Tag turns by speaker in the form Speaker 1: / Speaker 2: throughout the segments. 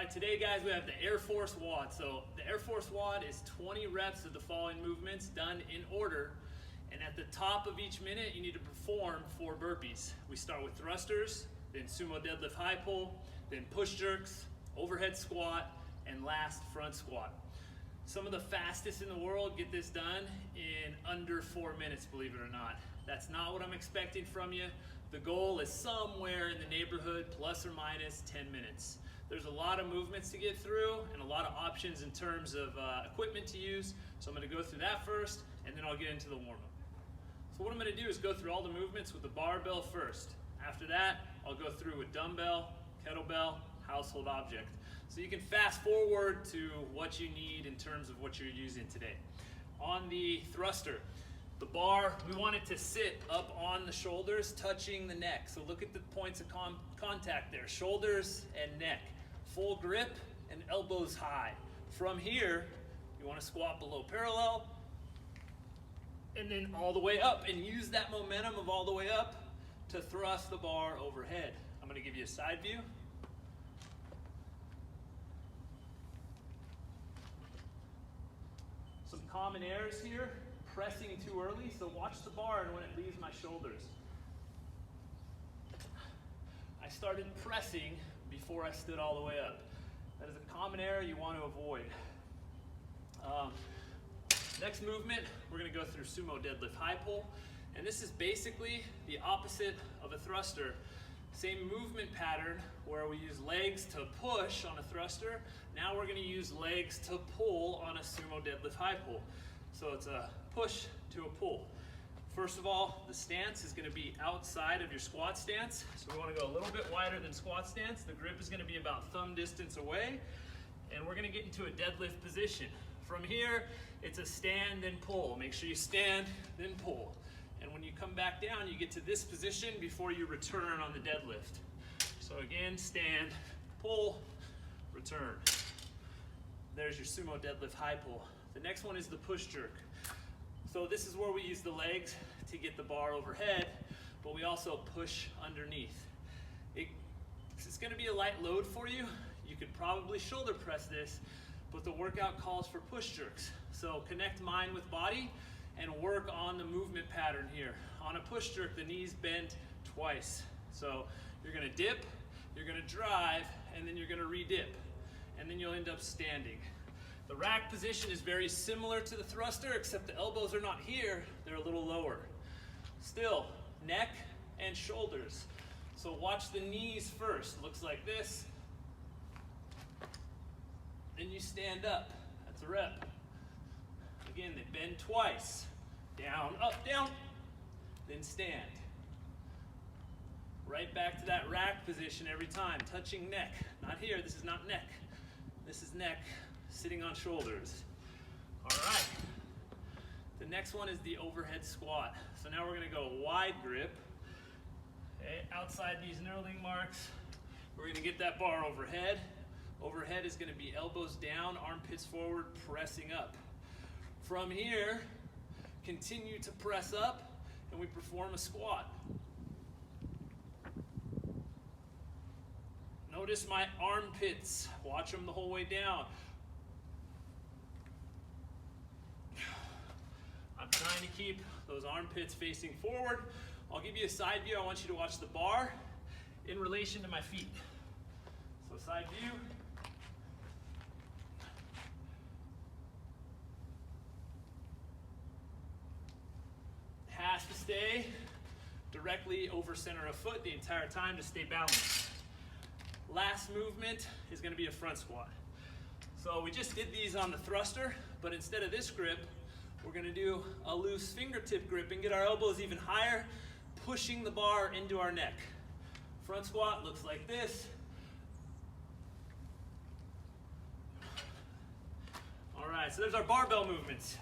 Speaker 1: right, today guys, we have the Air Force WOD. So the Air Force WOD is 20 reps of the following movements done in order. And at the top of each minute, you need to perform 4 burpees. We start with thrusters, then sumo deadlift high pull, then push jerks, overhead squat, and last front squat. Some of the fastest in the world get this done in under 4 minutes, believe it or not. That's not what I'm expecting from you. The goal is somewhere in the neighborhood, plus or minus 10 minutes. There's a lot of movements to get through and a lot of options in terms of equipment to use. So I'm gonna go through that first, and then I'll get into the warm-up. So what I'm gonna do is go through all the movements with the barbell first. After that, I'll go through with dumbbell, kettlebell, household object. So you can fast forward to what you need in terms of what you're using today. On the thruster, the bar, we want it to sit up on the shoulders, touching the neck. So look at the points of contact there, shoulders and neck. Full grip and elbows high. From here, you want to squat below parallel, and then all the way up, and use that momentum of all the way up to thrust the bar overhead. I'm going to give you a side view. Some common errors here, pressing too early, so watch the bar and when it leaves my shoulders. I started pressing before I stood all the way up. That is a common error you want to avoid. Next movement, we're going to go through sumo deadlift high pull, and this is basically the opposite of a thruster. Same movement pattern where we use legs to push on a thruster. Now we're going to use legs to pull on a sumo deadlift high pull. So it's a push to a pull. First of all, the stance is going to be outside of your squat stance. So we want to go a little bit wider than squat stance. The grip is going to be about thumb distance away. And we're going to get into a deadlift position. From here, it's a stand, then pull. Make sure you stand, then pull. And when you come back down, you get to this position before you return on the deadlift. So again, stand, pull, return. There's your sumo deadlift high pull. The next one is the push jerk. So this is where we use the legs to get the bar overhead, but we also push underneath. It's going to be a light load for you. You could probably shoulder press this, but the workout calls for push jerks. So connect mind with body and work on the movement pattern here. On a push jerk, the knees bent twice. So you're going to dip, you're going to drive, and then you're going to re-dip, and then you'll end up standing. The rack position is very similar to the thruster, except the elbows are not here, they're a little lower. Still, neck and shoulders. So watch the knees first. Looks like this. Then you stand up. That's a rep. Again, they bend twice. Down, up, down. Then stand. Right back to that rack position every time. Touching neck. Not here, this is not neck. This is neck. Sitting on shoulders. All right. The next one is the overhead squat. So now we're going to go wide grip. Okay, outside these knurling marks, we're going to get that bar overhead. Overhead is going to be elbows down, armpits forward, pressing up. From here, continue to press up, and we perform a squat. Notice my armpits. Watch them the whole way down. I'm trying to keep those armpits facing forward. I'll give you a side view. I want you to watch the bar in relation to my feet. So side view. Has to stay directly over center of foot the entire time to stay balanced. Last movement is going to be a front squat. So we just did these on the thruster, but instead of this grip, we're going to do a loose fingertip grip and get our elbows even higher, pushing the bar into our neck. Front squat looks like this. All right, so there's our barbell movements.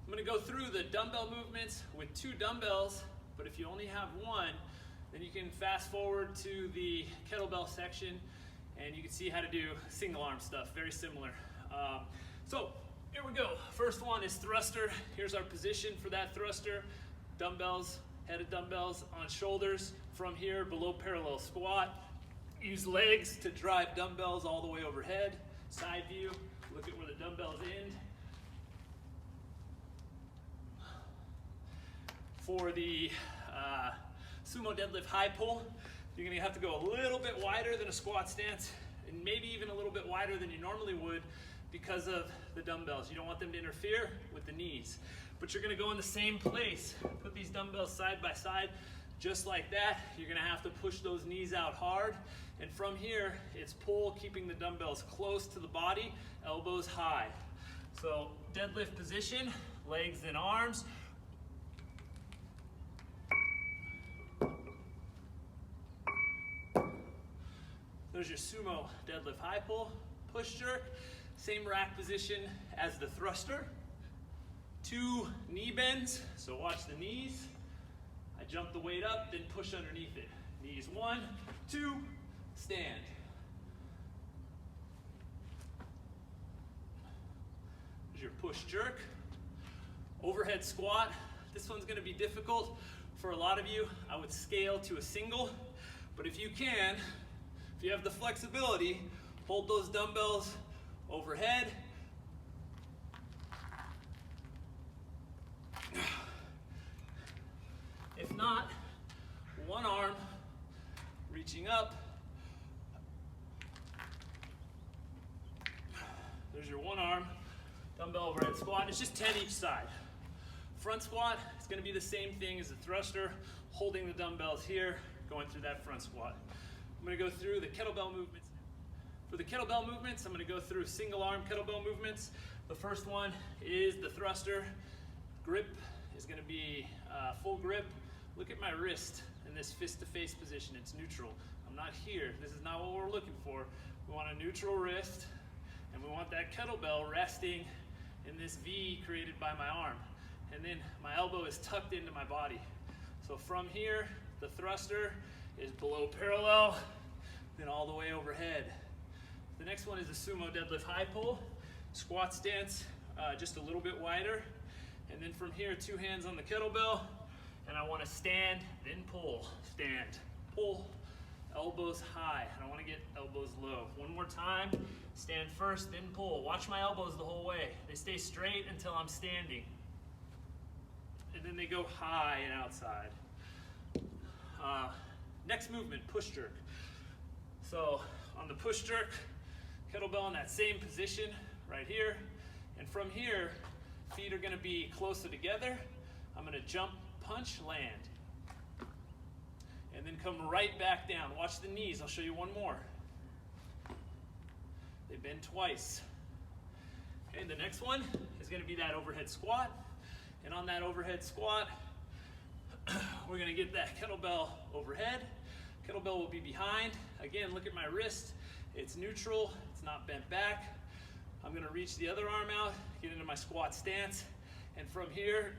Speaker 1: I'm going to go through the dumbbell movements with 2 dumbbells, but if you only have one, then you can fast forward to the kettlebell section and you can see how to do single arm stuff, very similar. So here we go. First one is thruster. Here's our position for that thruster. Dumbbells, head of dumbbells on shoulders. From here, below parallel squat. Use legs to drive dumbbells all the way overhead. Side view, look at where the dumbbells end. For the sumo deadlift high pull, you're gonna have to go a little bit wider than a squat stance, and maybe even a little bit wider than you normally would because of the dumbbells. You don't want them to interfere with the knees. But you're gonna go in the same place. Put these dumbbells side by side, just like that. You're gonna have to push those knees out hard. And from here, it's pull, keeping the dumbbells close to the body, elbows high. So deadlift position, legs and arms. There's your sumo deadlift high pull, push jerk, same rack position as the thruster. 2 knee bends, so watch the knees. I jump the weight up, then push underneath it. Knees 1, 2, stand. There's your push jerk. Overhead squat, this one's gonna be difficult for a lot of you. I would scale to a single, but if you can, if you have the flexibility, hold those dumbbells overhead. If not, one arm reaching up. There's your one arm dumbbell overhead squat. It's just 10 each side. Front squat is going to be the same thing as the thruster, holding the dumbbells here, going through that front squat. I'm going to go through the kettlebell movements. For the kettlebell movements, I'm going to go through single arm kettlebell movements. The first one is the thruster. Grip is going to be full grip. Look at my wrist in this fist-to-face position. It's neutral. I'm not here. This is not what we're looking for. We want a neutral wrist, and we want that kettlebell resting in this V created by my arm. And then my elbow is tucked into my body. So from here, the thruster is below parallel, then all the way overhead. The next one is the sumo deadlift high pull. Squat stance, just a little bit wider. And then from here, 2 hands on the kettlebell, and I want to stand, then pull. Stand, pull, elbows high. I don't want to get elbows low. One more time, stand first, then pull. Watch my elbows the whole way. They stay straight until I'm standing. And then they go high and outside. Next movement, push jerk. So on the push jerk, kettlebell in that same position right here. And from here, feet are going to be closer together. I'm going to jump, punch, land. And then come right back down. Watch the knees. I'll show you one more. They bend twice. Okay, the next one is going to be that overhead squat. And on that overhead squat, we're going to get that kettlebell overhead. Kettlebell will be behind. Again, look at my wrist. It's neutral. It's not bent back. I'm going to reach the other arm out, get into my squat stance, and from here,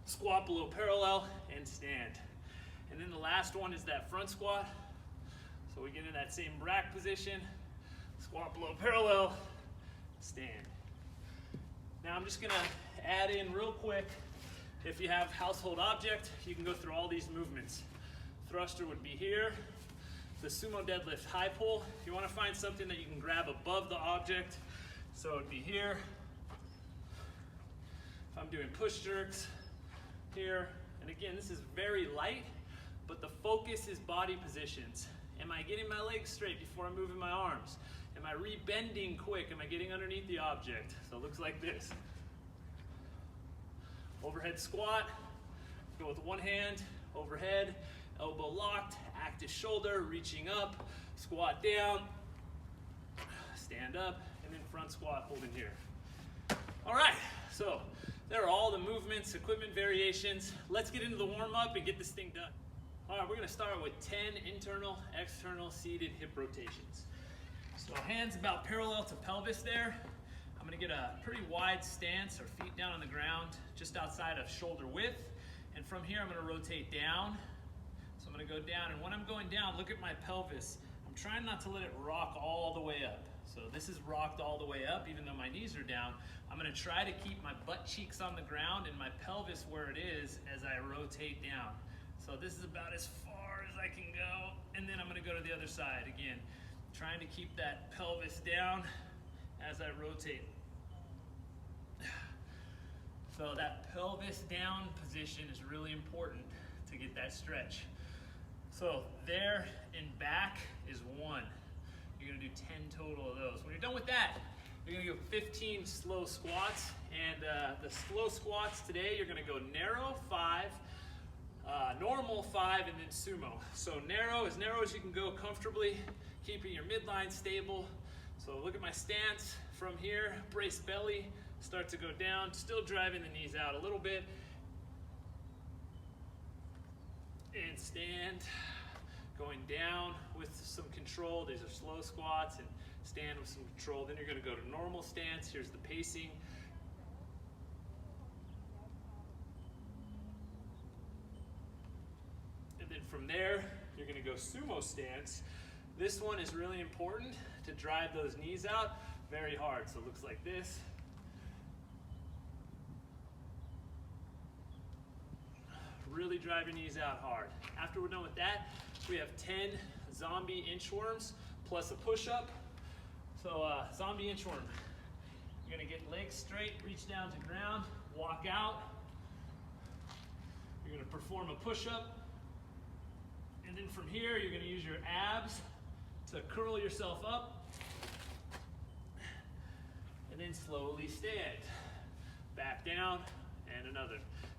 Speaker 1: squat below parallel and stand. And then the last one is that front squat. So we get in that same rack position, squat below parallel, stand. Now I'm just going to add in real quick, if you have household object, you can go through all these movements. Thruster would be here. The sumo deadlift high pull, you want to find something that you can grab above the object. So it would be here. If I'm doing push jerks, here. And again, this is very light, but the focus is body positions. Am I getting my legs straight before I'm moving my arms? Am I re-bending quick? Am I getting underneath the object? So it looks like this. Overhead squat, go with one hand, overhead, elbow locked, active shoulder, reaching up, squat down, stand up, and then front squat, holding here. All right, so there are all the movements, equipment variations. Let's get into the warm-up and get this thing done. All right, we're gonna start with 10 internal, external seated hip rotations. So hands about parallel to pelvis there. I'm gonna get a pretty wide stance, or feet down on the ground, just outside of shoulder width. And from here, I'm gonna rotate down. So I'm gonna go down, and when I'm going down, look at my pelvis. I'm trying not to let it rock all the way up. So this is rocked all the way up, even though my knees are down. I'm gonna try to keep my butt cheeks on the ground and my pelvis where it is as I rotate down. So this is about as far as I can go. And then I'm gonna go to the other side again, trying to keep that pelvis down as I rotate. So that pelvis down position is really important to get that stretch. So there and back is 1. You're gonna do 10 total of those. When you're done with that, you're gonna go 15 slow squats. And the slow squats today, you're gonna go narrow 5, normal 5, and then sumo. So narrow as you can go comfortably, keeping your midline stable. So look at my stance from here, brace belly, start to go down, still driving the knees out a little bit. And stand, going down with some control. These are slow squats, and stand with some control. Then you're gonna go to normal stance. Here's the pacing. And then from there, you're gonna go sumo stance. This one is really important to drive those knees out very hard. So it looks like this. Really drive your knees out hard. After we're done with that, we have 10 zombie inchworms plus a push-up. So zombie inchworm. You're gonna get legs straight, reach down to ground, walk out. You're gonna perform a push-up. And then from here, you're gonna use your abs to curl yourself up. And then slowly stand. Back down, and another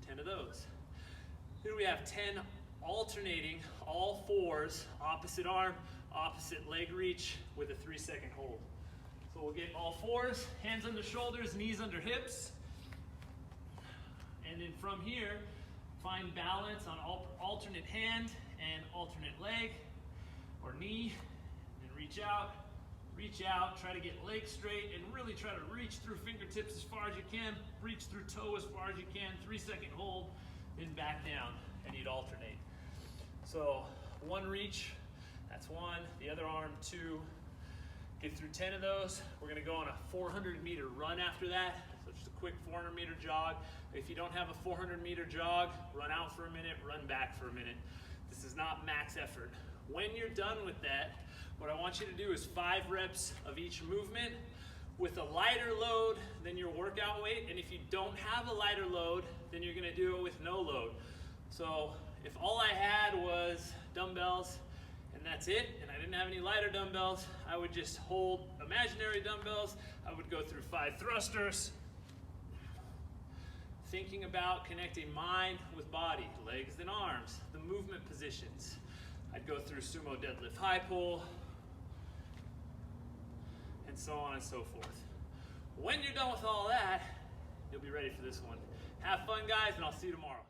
Speaker 1: 10 of those. Here we have 10 alternating, all fours, opposite arm, opposite leg reach with a 3-second hold. So we'll get all fours, hands under shoulders, knees under hips. And then from here, find balance on alternate hand and alternate leg or knee. And reach out, try to get legs straight and really try to reach through fingertips as far as you can, reach through toe as far as you can, 3-second hold, then back down, and you'd alternate. So one reach, that's 1, the other arm 2. Get through 10 of those. We're gonna go on a 400-meter run after that. So just a quick 400-meter jog. If you don't have a 400-meter jog, run out for a minute, run back for a minute. This is not max effort. When you're done with that, what I want you to do is 5 reps of each movement with a lighter load than your workout weight. And if you don't have a lighter load, then you're gonna do it with no load. So if all I had was dumbbells and that's it, and I didn't have any lighter dumbbells, I would just hold imaginary dumbbells. I would go through 5 thrusters, thinking about connecting mind with body, legs and arms, the movement positions. I'd go through sumo deadlift high pull, and so on and so forth. When you're done with all that, you'll be ready for this one. Have fun, guys, and I'll see you tomorrow.